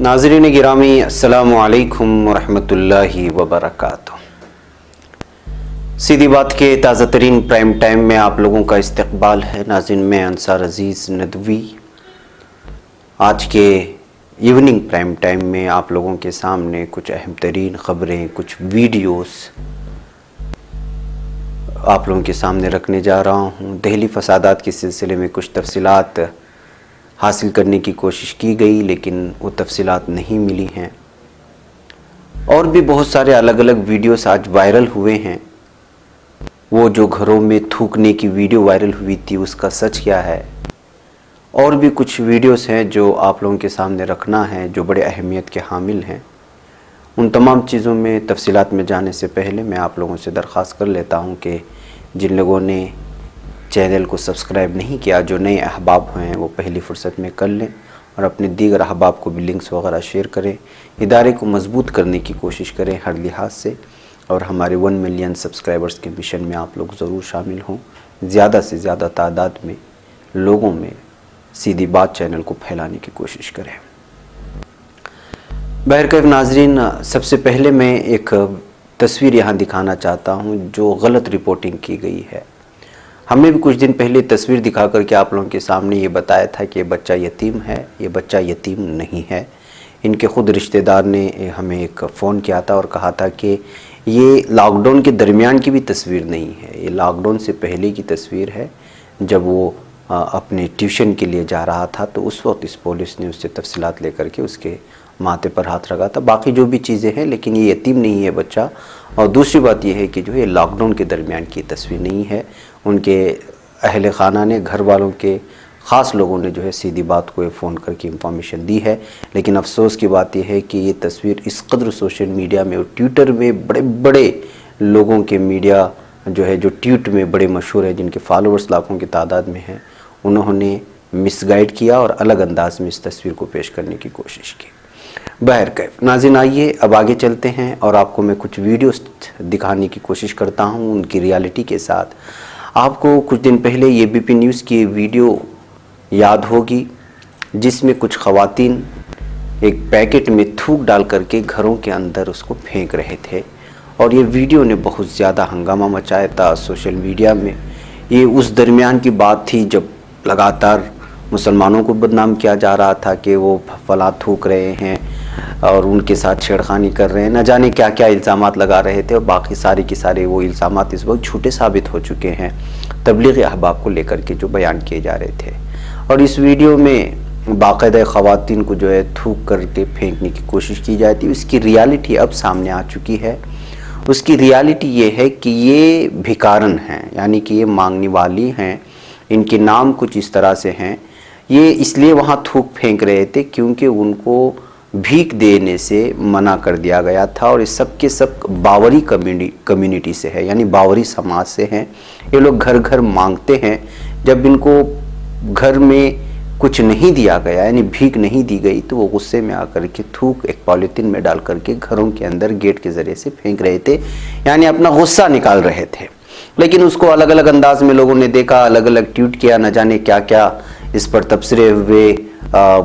नाज़रीन गिरामी अस्सलामु अलैकुम वरहमतुल्लाहि वबरकातुह। सीधी बात के ताज़ा तरीन प्राइम टाइम में आप लोगों का इस्तकबाल है। नाज़रीन मैं अंसार अजीज़ नदवी आज के इवनिंग प्राइम टाइम में आप लोगों के सामने कुछ अहम तरीन ख़बरें, कुछ वीडियोस आप लोगों के सामने रखने जा रहा हूँ। दहली फसादात के सिलसिले में कुछ तफसीलात हासिल करने की कोशिश की गई लेकिन वो तफसीलात नहीं मिली हैं। और भी बहुत सारे अलग अलग वीडियोस आज वायरल हुए हैं। वो जो घरों में थूकने की वीडियो वायरल हुई थी उसका सच क्या है, और भी कुछ वीडियोस हैं जो आप लोगों के सामने रखना है जो बड़े अहमियत के हामिल हैं। उन तमाम चीज़ों में तफसीलात में जाने से पहले मैं आप लोगों से दरख्वास्त कर लेता हूं कि जिन लोगों ने चैनल को सब्सक्राइब नहीं किया, जो नए अहबाब हैं, वो पहली फ़ुर्सत में कर लें और अपने दीगर अहबाब को भी लिंक्स वगैरह शेयर करें। इदारे को मजबूत करने की कोशिश करें हर लिहाज से, और हमारे 1 मिलियन सब्सक्राइबर्स के मिशन में आप लोग ज़रूर शामिल हों। ज़्यादा से ज़्यादा तादाद में लोगों में सीधी बात चैनल को फैलाने की कोशिश करें। बहरकैफ नाज़रीन, सबसे पहले मैं एक तस्वीर यहाँ दिखाना चाहता हूँ जो गलत रिपोर्टिंग की गई है। हमने भी कुछ दिन पहले तस्वीर दिखा करके आप लोगों के सामने ये बताया था कि ये बच्चा यतीम है। ये बच्चा यतीम नहीं है। इनके ख़ुद रिश्तेदार ने हमें एक फ़ोन किया था और कहा था कि ये लॉकडाउन के दरमियान की भी तस्वीर नहीं है, ये लॉकडाउन से पहले की तस्वीर है। जब वो अपने ट्यूशन के लिए जा रहा था तो उस वक्त इस पुलिस ने उससे तफसीलात लेकर के उसके माथे पर हाथ रखा था। बाकी जो भी चीज़ें हैं, लेकिन ये यतीम नहीं है बच्चा। और दूसरी बात यह है कि जो है लॉकडाउन के दरमियान की तस्वीर नहीं है। उनके अहले ख़ाना ने, घर वालों के ख़ास लोगों ने जो है सीधी बात को फ़ोन करके इंफॉर्मेशन दी है। लेकिन अफसोस की बात यह है कि ये तस्वीर इस कदर सोशल मीडिया में और ट्विटर में बड़े बड़े लोगों के मीडिया जो है, जो ट्वीट में बड़े मशहूर है, जिनके फॉलोअर्स लाखों की तादाद में हैं, उन्होंने मिसगाइड किया और अलग अंदाज में इस तस्वीर को पेश करने की कोशिश की। बहरकैफ नाज़रीन, आइए अब आगे चलते हैं और आपको मैं कुछ वीडियोस दिखाने की कोशिश करता हूं उनकी रियलिटी के साथ। आपको कुछ दिन पहले ये ABP न्यूज़ की वीडियो याद होगी जिसमें कुछ ख़वातीन एक पैकेट में थूक डाल करके घरों के अंदर उसको फेंक रहे थे, और ये वीडियो ने बहुत ज़्यादा हंगामा मचाया था सोशल मीडिया में। ये उस दरमियान की बात थी जब लगातार मुसलमानों को बदनाम किया जा रहा था कि वो फला थूक रहे हैं और उनके साथ छेड़खानी कर रहे हैं, न जाने क्या क्या इल्ज़ामात लगा रहे थे। और बाकी सारे के सारे वो इल्ज़ामात इस वक्त झूठे साबित हो चुके हैं तबलीगी अहबाब को लेकर के जो बयान किए जा रहे थे। और इस वीडियो में बाकायदा ख़वातीन को जो है थूक करके फेंकने की कोशिश की जाती है। उसकी रियलिटी अब सामने आ चुकी है। उसकी रियलिटी ये है कि ये भिखारन हैं, यानी कि ये मांगने वाली हैं। इनके नाम कुछ इस तरह से हैं। ये इसलिए वहाँ थूक फेंक रहे थे क्योंकि उनको भीख देने से मना कर दिया गया था। और ये सब के सब बावरी कम्युनिटी से है, यानी बावरी समाज से हैं। ये लोग घर घर मांगते हैं। जब इनको घर में कुछ नहीं दिया गया, यानी भीख नहीं दी गई, तो वो गुस्से में आकर के थूक एक पॉलीथीन में डाल करके घरों के अंदर गेट के ज़रिए से फेंक रहे थे, यानी अपना गुस्सा निकाल रहे थे। लेकिन उसको अलग अलग अंदाज में लोगों ने देखा, अलग अलग ट्वीट किया, न जाने क्या क्या इस पर तबसरे हुए,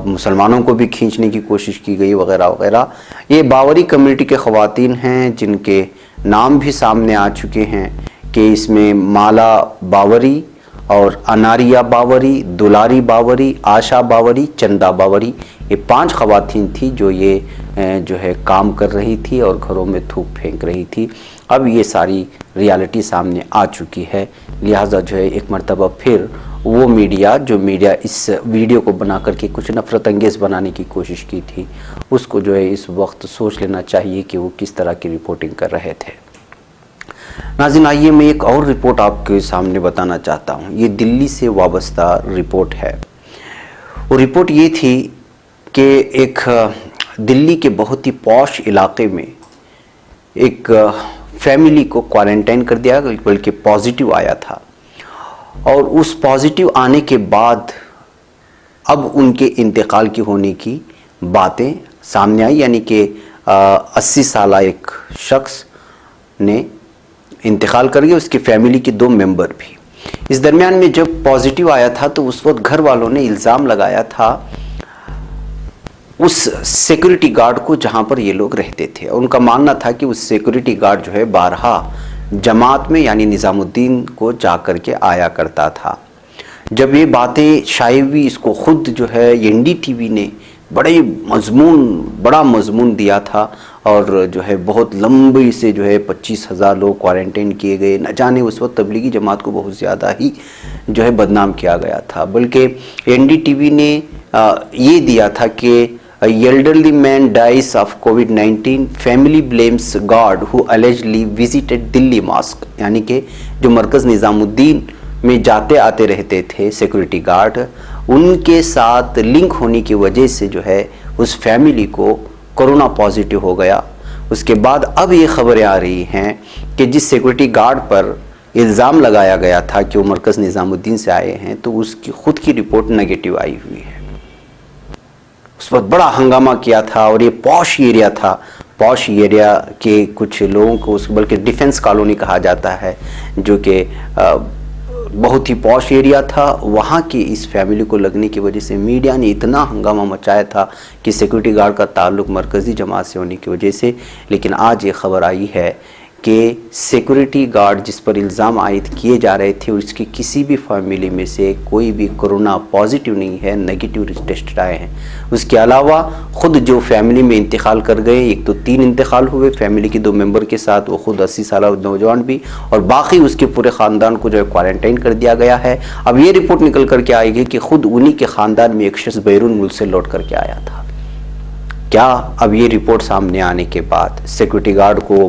मुसलमानों को भी खींचने की कोशिश की गई वगैरह वगैरह। ये बावरी कम्युनिटी के ख़वातीन हैं जिनके नाम भी सामने आ चुके हैं कि इसमें माला बावरी और अनारिया बावरी, दुलारी बावरी, आशा बावरी, चंदा बावरी, ये 5 ख़वातीन थी जो ये जो है काम कर रही थी और घरों में थूक फेंक रही थी। अब ये सारी रियलिटी सामने आ चुकी है। लिहाजा जो है एक मरतबा फिर वो मीडिया इस वीडियो को बना करके कुछ नफ़रत अंगेज़ बनाने की कोशिश की थी, उसको जो है इस वक्त सोच लेना चाहिए कि वो किस तरह की रिपोर्टिंग कर रहे थे। नाज़रीन, आइए मैं एक और रिपोर्ट आपके सामने बताना चाहता हूँ। ये दिल्ली से वाबस्ता रिपोर्ट है। वो रिपोर्ट ये थी कि एक दिल्ली के बहुत ही पॉश इलाके में एक फैमिली को क्वारंटाइन कर दिया, बल्कि पॉजिटिव आया था। और उस पॉजिटिव आने के बाद अब उनके इंतकाल की होने की बातें सामने आई, यानी कि 80 साल एक शख्स ने इंतकाल कर गया, उसकी फैमिली के 2 मेंबर भी। इस दरमियान में जब पॉजिटिव आया था तो उस वक्त घर वालों ने इल्ज़ाम लगाया था اس سیکورٹی گارڈ کو جہاں پر یہ لوگ رہتے تھے. ان کا ماننا تھا کہ اس سیکورٹی گارڈ جو ہے بارہا جماعت میں یعنی نظام الدین کو جا کر کے آیا کرتا تھا. جب یہ باتیں شائع ہوئی اس کو خود جو ہے NDTV نے بڑا مضمون دیا تھا اور جو ہے بہت لمبی سے جو ہے 25,000 لوگ کوارنٹائن کیے گئے. نہ جانے اس وقت تبلیغی جماعت کو بہت زیادہ ہی جو ہے بدنام کیا گیا تھا. بلکہ NDTV نے یہ دیا تھا کہ elderly man dies of COVID-19 family blames God who allegedly visited Delhi mosque. یعنی کہ جو مرکز نظام الدین میں جاتے آتے رہتے تھے سیکورٹی گارڈ، ان کے ساتھ لنک ہونے کی وجہ سے جو ہے اس فیملی کو کرونا پازیٹیو ہو گیا. اس کے بعد اب یہ خبریں آ رہی ہیں کہ جس سیکورٹی گارڈ پر الزام لگایا گیا تھا کہ وہ مرکز نظام الدین سے آئے ہیں تو اس کی خود کی رپورٹ نگیٹیو آئی ہوئی ہے. اس وقت بڑا ہنگامہ کیا تھا اور یہ پوش ایریا تھا. پوش ایریا کے کچھ لوگوں کو بلکہ ڈیفنس کالونی کہا جاتا ہے، جو کہ بہت ہی پوش ایریا تھا. وہاں کی اس فیملی کو لگنے کی وجہ سے میڈیا نے اتنا ہنگامہ مچایا تھا کہ سیکورٹی گارڈ کا تعلق مرکزی جماعت سے ہونے کی وجہ سے. لیکن آج یہ خبر آئی ہے کہ سیکورٹی گارڈ جس پر الزام عائد کیے جا رہے تھے اس کی کسی بھی فیملی میں سے کوئی بھی کرونا پازیٹیو نہیں ہے، نیگیٹیو ٹیسٹ آئے ہیں. اس کے علاوہ خود جو فیملی میں انتقال کر گئے، ایک تو 3 انتقال ہوئے فیملی کے 2 ممبر کے ساتھ، وہ خود 80 سالہ نوجوان بھی، اور باقی اس کے پورے خاندان کو جو ہے کوارنٹائن کر دیا گیا ہے. اب یہ رپورٹ نکل کر کے آئے گی کہ خود انہی کے خاندان میں ایک شخص بیرون ملک سے لوٹ کر کے آیا تھا. کیا اب یہ رپورٹ سامنے آنے کے بعد سیکورٹی گارڈ کو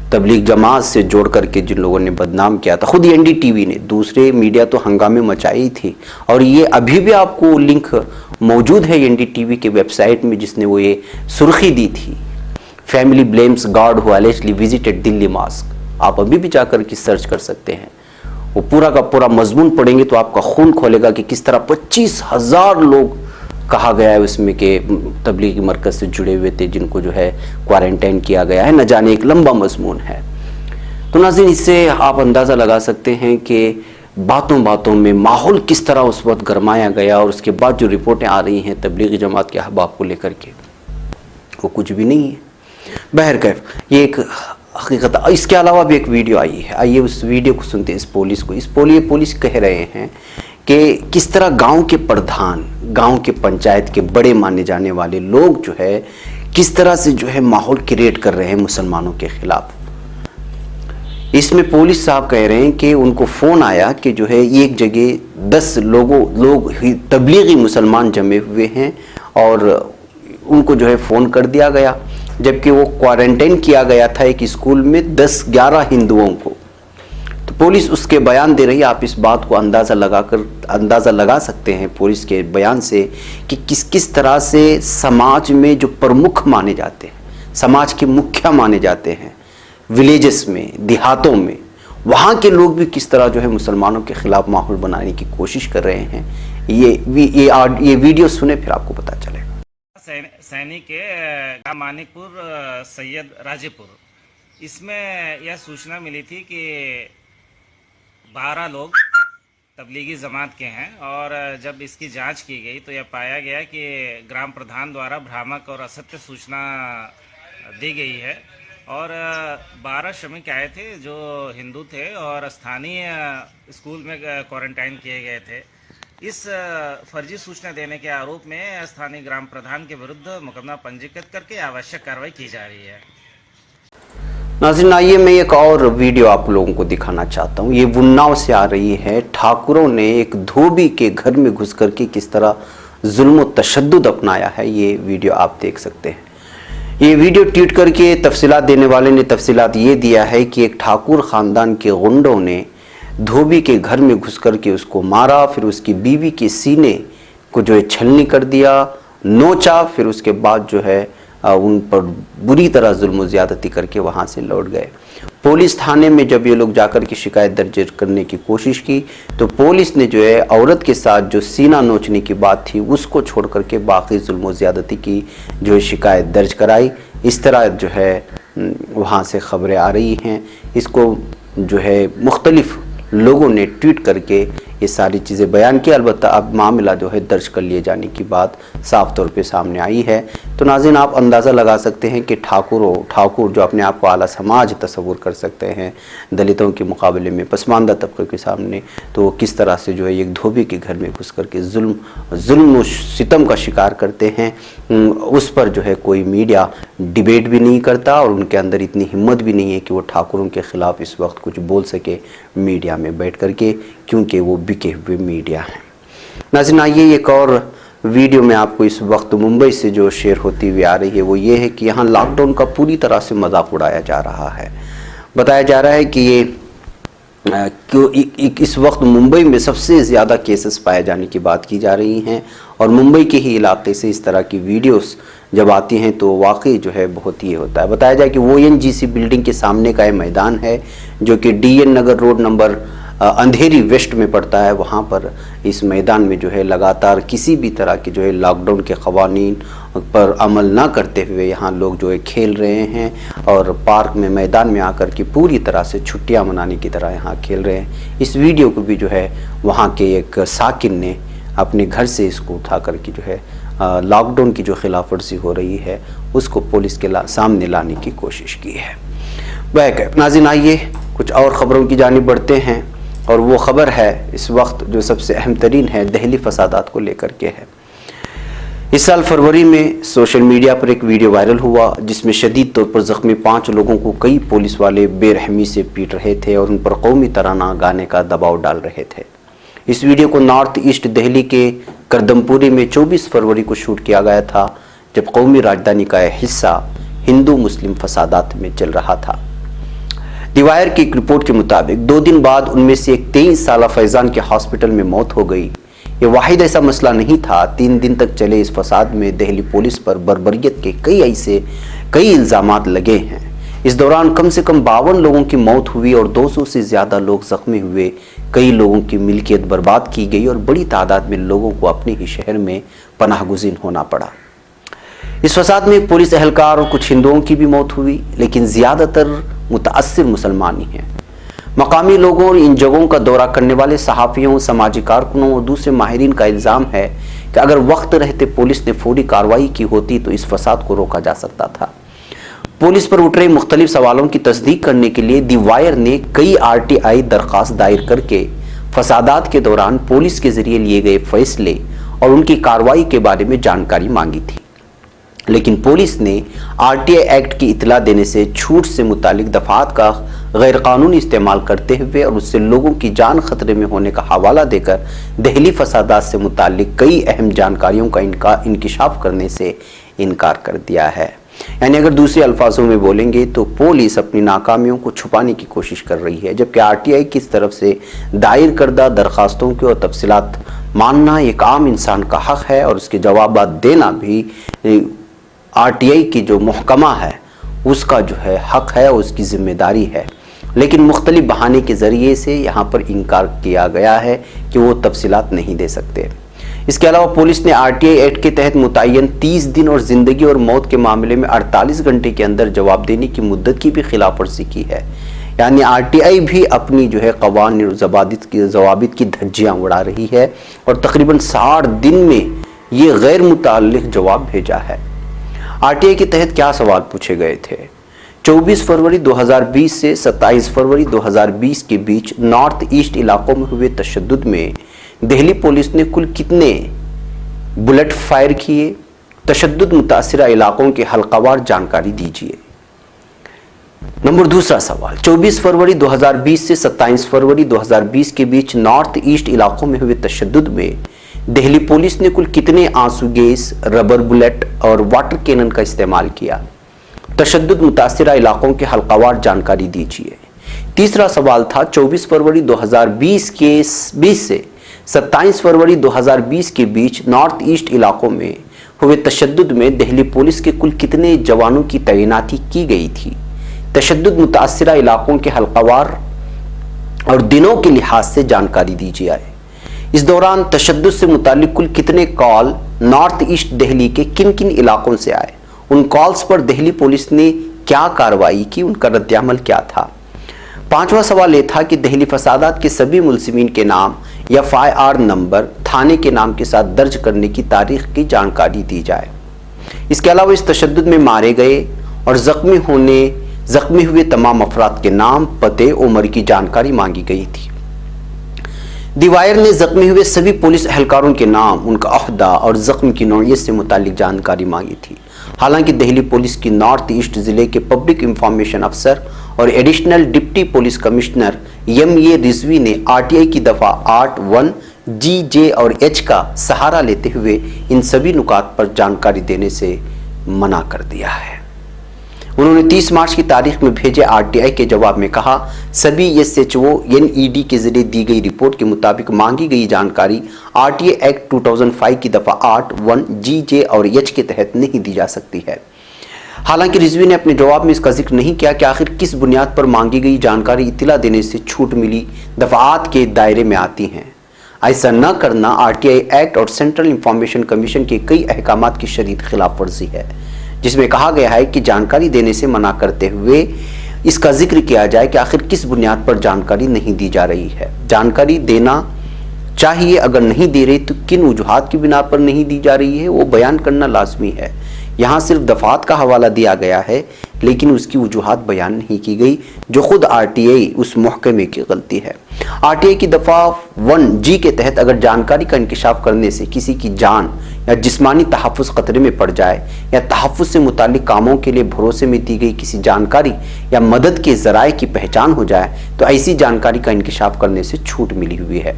تبلیغ جماعت سے جوڑ کر کے جن لوگوں نے بدنام کیا تھا، خود NDTV نے، دوسرے میڈیا تو ہنگامے مچائی تھی، اور یہ ابھی بھی آپ کو لنک موجود ہے NDTV کے ویب سائٹ میں جس نے وہ یہ سرخی دی تھی، فیملی بلیمز گارڈ ہو allegedly visited دلی ماسک. آپ ابھی بھی جا کر کے سرچ کر سکتے ہیں. وہ پورا کا پورا مضمون پڑھیں گے تو آپ کا خون کھولے گا کہ کس طرح 25,000 لوگ کہا گیا ہے اس میں کہ تبلیغی مرکز سے جڑے ہوئے تھے جن کو جو ہے کوارنٹائن کیا گیا ہے. نہ جانے ایک لمبا مضمون ہے. تو ناظرین اس سے آپ اندازہ لگا سکتے ہیں کہ باتوں میں ماحول کس طرح اس وقت گرمایا گیا، اور اس کے بعد جو رپورٹیں آ رہی ہیں تبلیغی جماعت کے احباب کو لے کر کے وہ کچھ بھی نہیں ہے. بہرکیف یہ ایک حقیقت. اس کے علاوہ بھی ایک ویڈیو آئی ہے، آئیے اس ویڈیو کو سنتے ہیں. پولیس کہہ رہے ہیں کہ کس طرح گاؤں کے پردھان، گاؤں کے پنچایت کے بڑے مانے جانے والے لوگ جو ہے کس طرح سے جو ہے ماحول کریٹ کر رہے ہیں مسلمانوں کے خلاف. اس میں پولیس صاحب کہہ رہے ہیں کہ ان کو فون آیا کہ جو ہے ایک جگہ 10 لوگ تبلیغی مسلمان جمع ہوئے ہیں اور ان کو جو ہے فون کر دیا گیا، جبکہ وہ کوارنٹائن کیا گیا تھا ایک اسکول میں 10-11 ہندوؤں کو. تو پولیس اس کے بیان دے رہی ہے. آپ اس بات کو اندازہ لگا سکتے ہیں پولیس کے بیان سے کہ کس طرح سے سماج میں جو پرمکھ مانے جاتے ہیں، سماج کے مکھیا مانے جاتے ہیں، ولیجز میں، دیہاتوں میں، وہاں کے لوگ بھی کس طرح جو ہے مسلمانوں کے خلاف ماحول بنانے کی کوشش کر رہے ہیں. یہ ویڈیو سنیں پھر آپ کو پتہ چلے گا. سینی کے مانک پور سید راجے پور، اس میں یہ سوچنا ملی تھی کہ 12 لوگ تبلیغی جماعت کے ہیں، اور جب اس کی جانچ کی گئی تو یہ پایا گیا کہ گرام پردھان دوارا بھرامک اور اسत्य سوچنا دی گئی ہے، اور 12 شرمک آئے تھے جو ہندو تھے اور استھانی اسکول میں کوارنٹائن کیے گئے تھے. اس فرضی سوچنا دینے کے آروپ میں استھانی گرام پردھان کے ورد مقدمہ پنجیکت کر کے آوشک کارروائی کی جا رہی ہے. ناظرین آئیے میں ایک اور ویڈیو آپ لوگوں کو دکھانا چاہتا ہوں. یہ وناؤ سے آ رہی ہے. ٹھاکروں نے ایک دھوبی کے گھر میں گھس کر کے کس طرح ظلم و تشدد اپنایا ہے، یہ ویڈیو آپ دیکھ سکتے ہیں. یہ ویڈیو ٹویٹ کر کے تفصیلات دینے والے نے تفصیلات یہ دیا ہے کہ ایک ٹھاکر خاندان کے غنڈوں نے دھوبی کے گھر میں گھس کر کے اس کو مارا، پھر اس کی بیوی کے سینے کو جو ہے چھلنی کر دیا، نوچا، پھر اس کے بعد جو ہے ان پر بری طرح ظلم و زیادتی کر کے وہاں سے لوٹ گئے. پولیس تھانے میں جب یہ لوگ جا کر کے شکایت درج کرنے کی کوشش کی تو پولیس نے جو ہے عورت کے ساتھ جو سینہ نوچنے کی بات تھی اس کو چھوڑ کر کے باقی ظلم و زیادتی کی جو ہے شکایت درج کرائی. اس طرح جو ہے وہاں سے خبریں آ رہی ہیں. اس کو جو ہے مختلف لوگوں نے ٹویٹ کر کے یہ ساری چیزیں بیان کی. البتہ اب معاملہ جو ہے درج کر لیے جانے کی بات صاف طور پہ سامنے آئی ہے. تو ناظرین آپ اندازہ لگا سکتے ہیں کہ ٹھاکر جو اپنے آپ کو اعلیٰ سماج تصور کر سکتے ہیں دلتوں کے مقابلے میں پسماندہ طبقے کے سامنے, تو کس طرح سے جو ہے ایک دھوبی کے گھر میں گھس کر کے ظلم و ستم کا شکار کرتے ہیں. اس پر جو ہے کوئی میڈیا ڈیبیٹ بھی نہیں کرتا اور ان کے اندر اتنی ہمت بھی نہیں ہے کہ وہ ٹھاکروں کے خلاف اس وقت کچھ بول سکے میڈیا میں بیٹھ کر کے, کیونکہ وہ بکے ہوئے میڈیا ہیں. ناظرین آئیے ایک اور ویڈیو میں آپ کو اس وقت ممبئی سے جو شیئر ہوتی ہوئی آ رہی ہے وہ یہ ہے کہ یہاں لاک ڈاؤن کا پوری طرح سے مذاق اڑایا جا رہا ہے. بتایا جا رہا ہے کہ یہ اس وقت ممبئی میں سب سے زیادہ کیسز پائے جانے کی بات کی جا رہی ہیں, اور ممبئی کے ہی علاقے سے اس طرح کی ویڈیوز جب آتی ہیں تو واقعی جو ہے بہت ہی ہوتا ہے. بتایا جائے کہ وہ ONGC بلڈنگ کے سامنے کا یہ میدان ہے جو کہ DN نگر روڈ نمبر اندھیری ویسٹ میں پڑتا ہے. وہاں پر اس میدان میں جو ہے لگاتار کسی بھی طرح کے جو ہے لاک ڈاؤن کے قوانین پر عمل نہ کرتے ہوئے یہاں لوگ جو ہے کھیل رہے ہیں, اور پارک میں میدان میں آ کر کے پوری طرح سے چھٹیاں منانے کی طرح یہاں کھیل رہے ہیں. اس ویڈیو کو بھی جو ہے وہاں کے ایک ساکن نے اپنے گھر سے اس کو اٹھا کر کے جو ہے لاک ڈاؤن کی جو خلاف ورزی ہو رہی ہے اس کو پولیس کے سامنے لانے کی کوشش کی ہے. ناظرین آئیے کچھ اور خبروں کی جانب بڑھتے ہیں, اور وہ خبر ہے اس وقت جو سب سے اہم ترین ہے دہلی فسادات کو لے کر کے ہے. اس سال فروری میں سوشل میڈیا پر ایک ویڈیو وائرل ہوا جس میں شدید طور پر زخمی 5 لوگوں کو کئی پولیس والے بے رحمی سے پیٹ رہے تھے اور ان پر قومی ترانہ گانے کا دباؤ ڈال رہے تھے. اس ویڈیو کو نارتھ ایسٹ دہلی کے کردمپوری میں 24 فروری کو شوٹ کیا گیا تھا جب قومی راجدھانی کا یہ حصہ ہندو مسلم فسادات میں چل رہا تھا. دی وائر کی ایک رپورٹ کے مطابق 2 دن بعد ان میں سے ایک 23 سالہ فیضان کے ہاسپٹل میں موت ہو گئی. یہ واحد ایسا مسئلہ نہیں تھا. 3 دن تک چلے اس فساد میں دہلی پولیس پر بربریت کے کئی الزامات لگے ہیں. اس دوران کم سے کم 52 لوگوں کی موت ہوئی اور 200 سے زیادہ لوگ زخمی ہوئے. کئی لوگوں کی ملکیت برباد کی گئی اور بڑی تعداد میں لوگوں کو اپنے ہی شہر میں پناہ گزین ہونا پڑا. اس فساد میں پولیس اہلکار اور کچھ ہندوؤں کی بھی موت ہوئی, لیکن زیادہ تر متاثر مسلمان ہی ہیں. مقامی لوگوں اور ان جگہوں کا دورہ کرنے والے صحافیوں, سماجی کارکنوں اور دوسرے ماہرین کا الزام ہے کہ اگر وقت رہتے پولیس نے فوری کارروائی کی ہوتی تو اس فساد کو روکا جا سکتا تھا. پولیس پر اٹھ رہے مختلف سوالوں کی تصدیق کرنے کے لیے دی وائر نے کئی RTI درخواست دائر کر کے فسادات کے دوران پولیس کے ذریعے لیے گئے فیصلے اور ان کی کارروائی کے بارے میں جانکاری مانگی تھی. لیکن پولیس نے RTI ایکٹ کی اطلاع دینے سے چھوٹ سے متعلق دفعات کا غیر قانونی استعمال کرتے ہوئے اور اس سے لوگوں کی جان خطرے میں ہونے کا حوالہ دے کر دہلی فسادات سے متعلق کئی اہم جانکاریوں کا انکشاف کرنے سے انکار کر دیا ہے. یعنی اگر دوسرے الفاظوں میں بولیں گے تو پولیس اپنی ناکامیوں کو چھپانے کی کوشش کر رہی ہے, جبکہ RTI کی طرف سے دائر کردہ درخواستوں کے اور تفصیلات ماننا ایک عام انسان کا حق ہے اور اس کے جوابات دینا بھی RTI کی جو محکمہ ہے اس کا جو ہے حق ہے اور اس کی ذمہ داری ہے. لیکن مختلف بہانے کے ذریعے سے یہاں پر انکار کیا گیا ہے کہ وہ تفصیلات نہیں دے سکتے. اس کے علاوہ پولیس نے RTI ایکٹ کے تحت متعین 30 دن اور زندگی اور موت کے معاملے میں 48 گھنٹے کے اندر جواب دینے کی مدت کی بھی خلاف ورزی کی ہے. یعنی RTI بھی اپنی جو ہے قوانین اور ضوابط کی دھجیاں اڑا رہی ہے اور تقریباً 60 دن میں یہ غیر متعلق جواب بھیجا ہے. RTI کے تحت کیا سوال پوچھے گئے تھے؟ 24 فروری 2020 سے 27 فروری 2020 کے بیچ نارتھ ایسٹ علاقوں میں ہوئے تشدد میں دہلی پولیس نے کل کتنے بلٹ فائر کیے؟ تشدد متاثرہ علاقوں کے حلقہ وار جانکاری دیجیے. نمبر دوسرا سوال 24 فروری 2020 سے 27 فروری 2020 کے بیچ نارتھ ایسٹ علاقوں میں ہوئے تشدد میں دہلی پولیس نے کل کتنے آنسو گیس, ربر بلٹ اور واٹر کینن کا استعمال کیا؟ تشدد متاثرہ علاقوں کے حلقہ وار جانکاری دیجیے. تیسرا سوال تھا 24 فروری 2020 سے 27 فروری 2020 کے بیچ نارتھ ایسٹ علاقوں میں ہوئے تشدد میں دہلی پولیس کے کل کتنے جوانوں کی تعیناتی کی گئی تھی؟ تشدد متاثرہ علاقوں کے حلقہ وار اور دنوں کے لحاظ سے جانکاری دیجیے. اس دوران تشدد سے متعلق کل کتنے کال نارتھ ایسٹ دہلی کے کن کن علاقوں سے آئے؟ ان کالز پر دہلی پولیس نے کیا کارروائی کی؟ ان کا رد عمل کیا تھا؟ 5वां सवाल ये था कि दहली फसादात के सभी मुलजिमीन के नाम या FIR नंबर थाने के नाम के साथ दर्ज करने की तारीख की जानकारी दी जाए। इसके अलावा इस तशद्दुद में मारे गए और जख्मी हुए तमाम अफराद के नाम, पते, उम्र की जानकारी मांगी गई थी। दी वायर ने जख्मी हुए सभी पुलिस एहलकारों के नाम, उनका अहदा और जख्म की नौइयत से मुतालिक जानकारी मांगी थी। हालांकि दिल्ली पुलिस की नॉर्थ ईस्ट जिले के पब्लिक इंफॉर्मेशन अफसर और additional deputy police commissioner MA Rizvi ने RTI की दफा 8, 1, G, J और H का सहारा लेते हुए इन सभी नुकात पर जानकारी देने से मना कर दिया है। उन्होंने 30 मार्च की तारीख में भेजे RTI के जवाब में कहा, सभी SHO NED के जरिए दी गई रिपोर्ट के मुताबिक मांगी गई जानकारी RTA एक्ट 2005 की दफा 8, 1, G, J और H के तहत नहीं दी जा सकती है। हालांकि रिजवी ने अपने जवाब में इसका जिक्र नहीं किया कि आखिर किस बुनियाद पर मांगी गई जानकारी इत्तला देने से छूट मिली दफात के दायरे में आती हैं। ऐसा न करना RTI एक्ट और सेंट्रल इंफॉर्मेशन कमीशन के कई अहकामात की शदीद खिलाफ वर्जी है, जिसमें कहा गया है कि जानकारी देने से मना करते हुए इसका जिक्र किया जाए कि आखिर किस बुनियाद पर जानकारी नहीं दी जा रही है। जानकारी देना चाहिए, अगर नहीं दे रही तो किन वजूहात की बिना पर नहीं दी जा रही है वो बयान करना लाजमी है। यहाँ सिर्फ दफात का हवाला दिया गया है लेकिन उसकी वजूहात बयान नहीं की गई, जो खुद RTI उस महकमे की गलती है। RTI की दफा 1G के तहत अगर जानकारी का इंकशाफ करने से किसी की जान या जिस्मानी तहफ़्फ़ुज़ खतरे में पड़ जाए या तहफ़्फ़ुज़ से मुतालिक कामों के लिए भरोसे में दी गई किसी जानकारी या मदद के ज़राए की पहचान हो जाए तो ऐसी जानकारी का इंकशाफ करने से छूट मिली हुई है।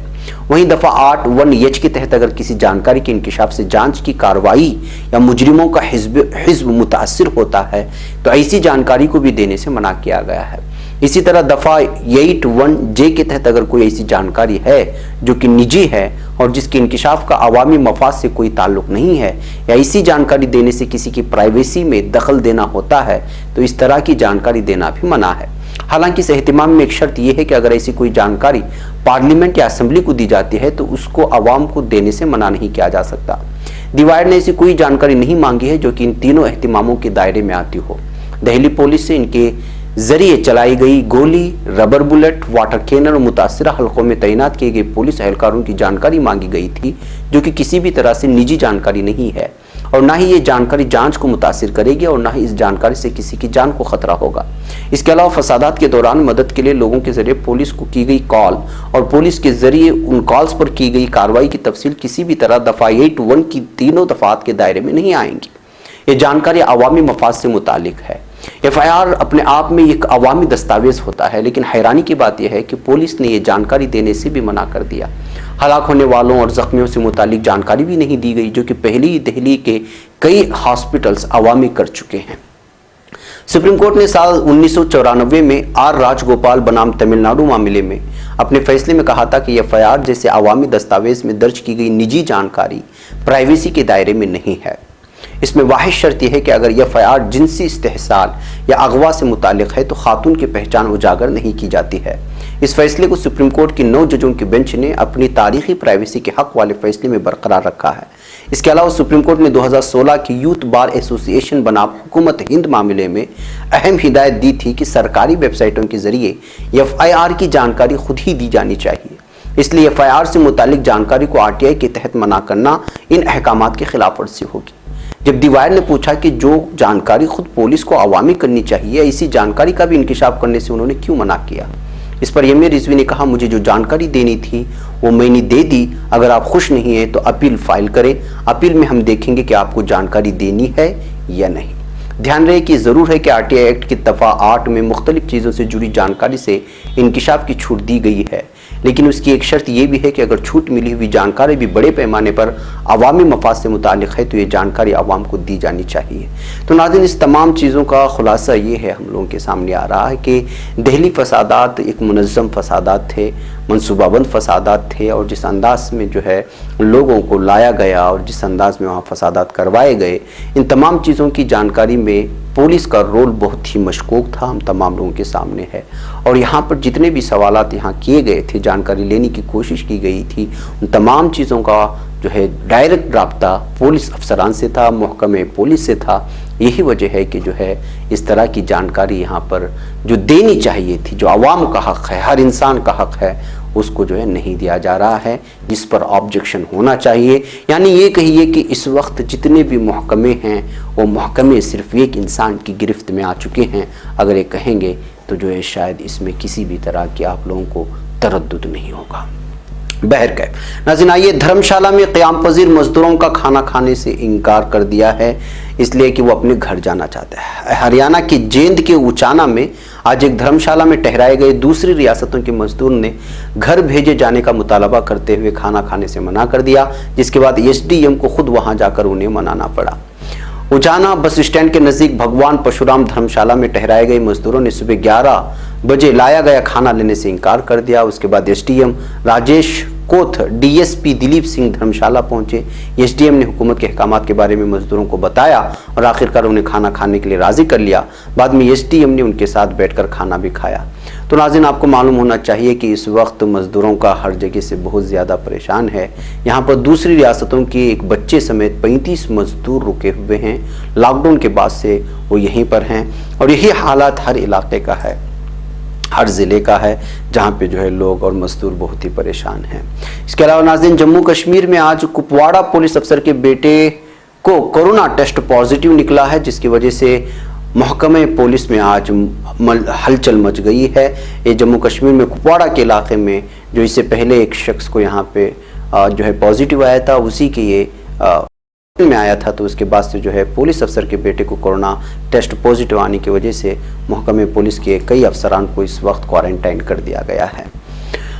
वहीं दफ़ा 8, 1H के तहत अगर किसी जानकारी के इंकशाफ से जांच की कार्रवाई या मुजरिमों का हिज़्ब मुतासिर होता है तो ऐसी जानकारी को भी देने से मना किया गया है। इसी तरह दफ़ा 8, 1J के तहत अगर कोई ऐसी जानकारी है जो कि निजी है और जिसके इंकशाफ का अवामी मफाद से कोई ताल्लुक नहीं है या ऐसी जानकारी देने से किसी की प्राइवेसी में दखल देना होता है तो इस तरह की जानकारी देना भी मना है। हालांकि इस एहतिमाम में एक शर्त यह है कि अगर ऐसी कोई जानकारी पार्लियामेंट या असेंबली को दी जाती है तो उसको अवाम को देने से मना नहीं किया जा सकता। दी वायर ने ऐसी कोई जानकारी नहीं मांगी है जो कि इन तीनों एहतिमामों के दायरे में आती हो। दिल्ली पुलिस से इनके जरिए चलाई गई गोली, रबर बुलेट, वाटर कैनन और मुतासिरा हलकों में तैनात किए गए पुलिस एहलकारों की जानकारी मांगी गई थी, जो कि किसी भी तरह से निजी जानकारी नहीं है और ना ही ये जानकारी जांच को मुतासिर करेगी और ना ही इस जानकारी से किसी की जान को खतरा होगा। इसके अलावा फसादात के दौरान मदद के लिए लोगों के जरिए पुलिस को की गई कॉल और पुलिस के जरिए उन कॉल्स पर की गई कार्रवाई की तफसील किसी भी तरह दफ़ा 8, 1 की तीनों दफात के दायरे में नहीं आएंगी। ये जानकारी अवामी मफाद से मुतालिक है। FIR अपने आप में एक अवामी दस्तावेज होता है, लेकिन हैरानी की बात यह है कि पुलिस ने यह जानकारी देने से भी मना कर दिया। हलाक होने वालों और जख्मियों से मुतालिक जानकारी भी नहीं दी गई, जो कि पहले ही दिल्ली के कई हॉस्पिटल्स अवामी कर चुके हैं। सुप्रीम कोर्ट ने साल 1994 में R राजगोपाल बनाम तमिलनाडु मामले में अपने फैसले में कहा था कि FIR जैसे अवामी दस्तावेज में दर्ज की गई निजी जानकारी प्राइवेसी के दायरे में नहीं है। इसमें वाहिद शर्त यह है कि अगर FIR जिनसी इस्तेहसाल या अगवा से मुतालिक है तो खातून की पहचान उजागर नहीं की जाती है। इस फैसले को सुप्रीम कोर्ट की 9 जजों की बेंच ने अपनी तारीखी प्राइवेसी के हक वाले फैसले में बरकरार रखा है। इसके अलावा सुप्रीम कोर्ट ने 2016 की यूथ बार एसोसिएशन बनाम हुकूमत हिंद मामले में अहम हिदायत दी थी कि सरकारी वेबसाइटों के जरिए FIR की जानकारी खुद ही दी जानी चाहिए। इसलिए FIR से मुतालिक जानकारी को RTI के तहत मना करना इन अहकामात के खिलाफ वर्जी होगी। जब दी वायर ने पूछा कि जो जानकारी खुद पुलिस को अवामी करनी चाहिए, इसी जानकारी का भी इंकिशाफ करने से उन्होंने क्यों मना किया। इस पर MA रिजवी ने कहा, मुझे जो जानकारी देनी थी वो मैंने दे दी। अगर आप खुश नहीं हैं तो अपील फाइल करें। अपील में हम देखेंगे कि आपको जानकारी देनी है या नहीं। ध्यान रहे कि ज़रूर है कि RTI एक्ट की दफ़ा 8 में मुख्तलिफ चीज़ों से जुड़ी जानकारी से इंकिशाफ की छूट दी गई है, लेकिन उसकी एक शर्त यह भी है कि अगर छूट मिली हुई जानकारी भी बड़े पैमाने पर अवामी मफाद से मुतालिक है तो ये जानकारी आवाम को दी जानी चाहिए। तो नाज़रीन, इस तमाम चीज़ों का खुलासा ये है हम लोगों के सामने आ रहा है कि दिल्ली फसादात एक मुनज़्ज़म फसादात थे, मनसूबाबंद फसादात थे और जिस अंदाज में जो है लोगों को लाया गया और जिस अंदाज में वहाँ फसादात करवाए गए, इन तमाम चीज़ों की जानकारी में पुलिस का रोल बहुत ही मशकूक था, हम तमाम लोगों के सामने है। और यहाँ पर जितने भी सवालात यहाँ किए गए थे, जानकारी लेने की कोशिश की गई थी, उन तमाम चीज़ों का जो है डायरेक्ट राब्ता पुलिस अफसरान से था, महकमे पुलिस से था, यही वजह है कि जो है इस तरह की जानकारी यहाँ पर जो देनी चाहिए थी, जो आवाम का हक है, हर इंसान का हक है, उसको जो है नहीं दिया जा रहा है, जिस पर ऑब्जेक्शन होना चाहिए। यानी ये कहिए कि इस वक्त जितने भी महकमे हैं वो महकमे सिर्फ एक इंसान की गिरफ्त में आ चुके हैं। अगर ये कहेंगे तो जो है शायद इसमें किसी भी तरह की आप लोगों को तरद्दुद नहीं होगा। बहरकैफ नाज़रीन, आइए, धर्मशाला में क़याम पज़ीर मजदूरों का खाना खाने से इनकार कर दिया है, इसलिए कि वो अपने घर जाना चाहता है। हरियाणा के जेंद के उचाना में आज एक धर्मशाला में ठहराए गए दूसरी रियासतों के मजदूर ने घर भेजे जाने का मुतालबा करते हुए खाना खाने से मना कर दिया, जिसके बाद एसडीएम को खुद वहां जाकर उन्हें मनाना पड़ा। उचाना बस स्टैंड के नजदीक भगवान परशुराम धर्मशाला में ठहराए गए मजदूरों ने सुबह 11 बजे लाया गया खाना लेने से इनकार कर दिया। उसके बाद एसडीएम राजेश कोथ, डीएसपी दिलीप सिंह धर्मशाला पहुंचे। एसडीएम ने हुकूमत के अहकामात के बारे में मजदूरों को बताया और आखिरकार उन्हें खाना खाने के लिए राजी कर लिया। बाद में एसडीएम ने उनके साथ बैठकर खाना भी खाया। तो नाज़रीन, आपको मालूम होना चाहिए कि इस वक्त मजदूरों का हर जगह से बहुत ज़्यादा परेशान है। यहाँ पर दूसरी रियासतों के एक बच्चे समेत 35 मजदूर रुके हुए हैं। लॉकडाउन के बाद से वो यहीं पर हैं और यही हालात हर इलाके का है, हर ज़िले का है, जहाँ पे जो है लोग और मजदूर बहुत ही परेशान हैं। इसके अलावा नाज़रीन, जम्मू कश्मीर में आज कुपवाड़ा पुलिस अफसर के बेटे को कोरोना टेस्ट पॉजिटिव निकला है, जिसकी वजह से महकमे पुलिस में आज हलचल मच गई है। ये जम्मू कश्मीर में कुपवाड़ा के इलाके में जो इससे पहले एक शख्स को यहाँ पे जो है पॉजिटिव आया था, उसी के ये में आया था, तो उसके बाद से जो है पुलिस अफसर के बेटे को कोरोना टेस्ट पॉजिटिव आने की वजह से महकमे पुलिस के कई अफसरान को इस वक्त क्वारंटाइन कर दिया गया है।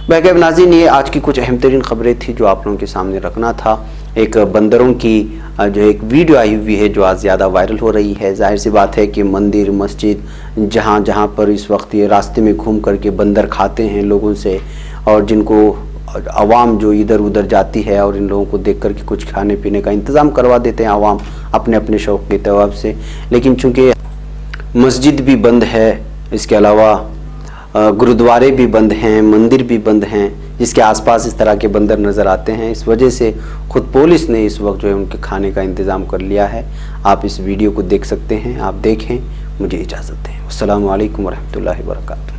बहरकैफ नाज़रीन, ये आज की कुछ अहम तरीन खबरें थी जो आप लोगों के सामने रखना था। एक बंदरों की जो एक वीडियो आई हुई है जो आज ज़्यादा वायरल हो रही है। जाहिर सी बात है कि मंदिर मस्जिद जहाँ पर इस वक्त ये रास्ते में घूम करके बंदर खाते हैं लोगों से, और जिनको आवाम जो इधर उधर जाती है और इन लोगों को देख कर के कुछ खाने पीने का इंतज़ाम करवा देते हैं आवाम अपने अपने शौक़ के तवाब से। लेकिन चूँकि मस्जिद भी बंद है, इसके अलावा गुरुद्वारे भी बंद हैं, मंदिर भी बंद हैं, जिसके आसपास इस तरह के बंदर नज़र आते हैं, इस वजह से खुद पुलिस ने इस वक्त जो है उनके खाने का इंतज़ाम कर लिया है। आप इस वीडियो को देख सकते हैं, आप देखें। मुझे इजाज़त दें। अस्सलामु अलैकुम वरहमतुल्लाहि वबरकातुहू।